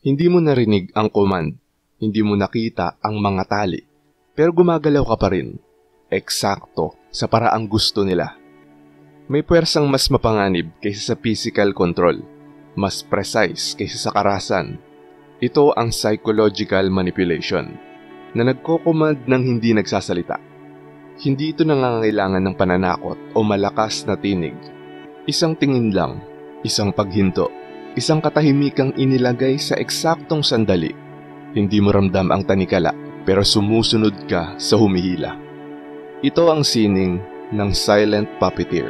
Hindi mo narinig ang command, hindi mo nakita ang mga tali, pero gumagalaw ka pa rin. Eksakto sa paraang gusto nila. May puwersang mas mapanganib kaysa sa physical control, mas precise kaysa sa karahasan. Ito ang psychological manipulation, na nagko-command ng hindi nagsasalita. Hindi ito nangangailangan ng pananakot o malakas na tinig. Isang tingin lang, isang paghinto, isang katahimikang inilagay sa eksaktong sandali. Hindi mo ramdam ang tanikala, pero sumusunod ka sa humihila. Ito ang sining ng silent puppeteer.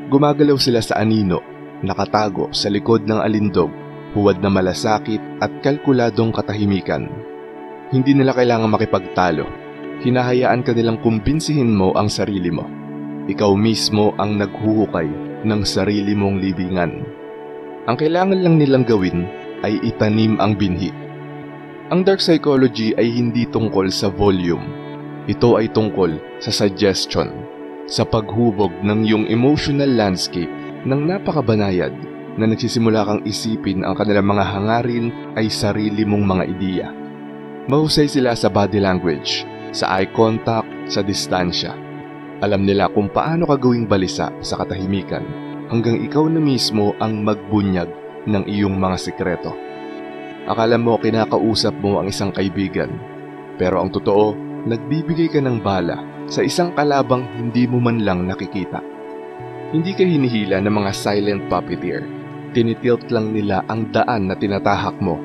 Gumagalaw sila sa anino, nakatago sa likod ng alindog, huwad na malasakit at kalkuladong katahimikan. Hindi nila kailangang makipagtalo. Hinahayaan ka nilang kumbinsihin mo ang sarili mo. Ikaw mismo ang naghuhukay ng sarili mong libingan. Ang kailangan lang nilang gawin ay itanim ang binhi. Ang dark psychology ay hindi tungkol sa volume. Ito ay tungkol sa suggestion, sa paghubog ng iyong emotional landscape ng napakabanayad na nagsisimula kang isipin ang kanilang mga hangarin ay sarili mong mga ideya. Mahusay sila sa body language, sa eye contact, sa distansya. Alam nila kung paano ka gawing balisa sa katahimikan hanggang ikaw na mismo ang magbunyag ng iyong mga sikreto. Akala mo kinakausap mo ang isang kaibigan, pero ang totoo, nagbibigay ka ng bala sa isang kalabang hindi mo man lang nakikita. Hindi ka hinihila ng mga silent puppeteer. Tinitilt lang nila ang daan na tinatahak mo.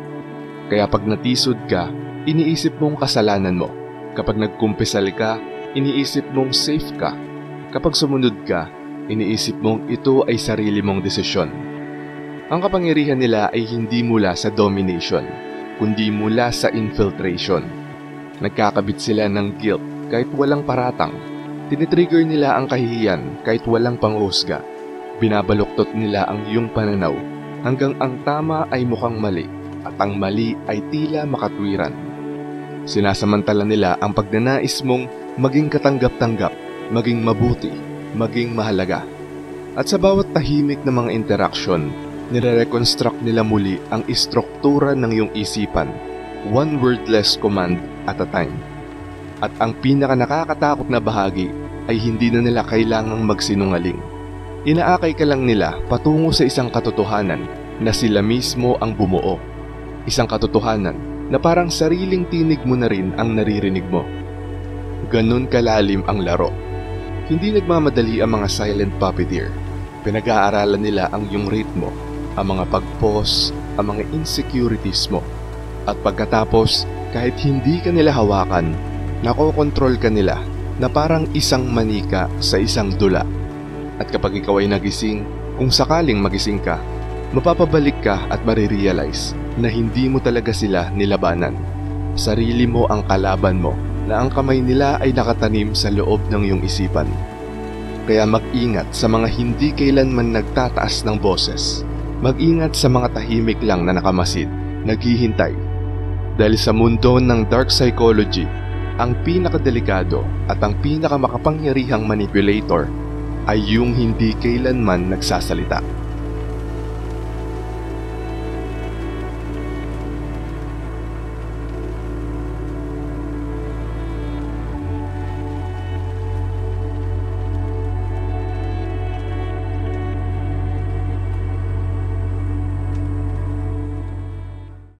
Kaya pag natisod ka, iniisip mong kasalanan mo. Kapag nagkumpisal ka, iniisip mong safe ka. Kapag sumunod ka, iniisip mong ito ay sarili mong desisyon. Ang kapangyarihan nila ay hindi mula sa domination, kundi mula sa infiltration. Nagkakabit sila ng guilt kahit walang paratang. Tinitrigger nila ang kahihiyan kahit walang panghusga. Binabaluktot nila ang iyong pananaw hanggang ang tama ay mukhang mali at ang mali ay tila makatwiran. Sinasamantala nila ang pagnanais mong maging katanggap-tanggap, maging mabuti, maging mahalaga. At sa bawat tahimik na mga interaksyon, nire-reconstruct nila muli ang istruktura ng iyong isipan, one wordless command at a time. At ang pinaka nakakatakot na bahagi ay hindi na nila kailangang magsinungaling. Inaakay ka lang nila patungo sa isang katotohanan na sila mismo ang bumuo. Isang katotohanan na parang sariling tinig mo na rin ang naririnig mo. Ganun kalalim ang laro. Hindi nagmamadali ang mga silent puppeteer. Pinag-aaralan nila ang iyong ritmo, ang mga pag-pause, ang mga insecurities mo. At pagkatapos, kahit hindi ka nila hawakan, nakokontrol ka nila na parang isang manika sa isang dula. At kapag ikaw ay nagising, kung sakaling magising ka, mapapabalik ka at marirealize na hindi mo talaga sila nilabanan. Sarili mo ang kalaban mo na ang kamay nila ay nakatanim sa loob ng iyong isipan. Kaya mag-ingat sa mga hindi kailanman nagtataas ng boses. Mag-ingat sa mga tahimik lang na nakamasid, naghihintay. Dahil sa mundo ng dark psychology, ang pinakadelikado at ang pinakamakapangyarihang manipulator ay yung hindi kailanman nagsasalita.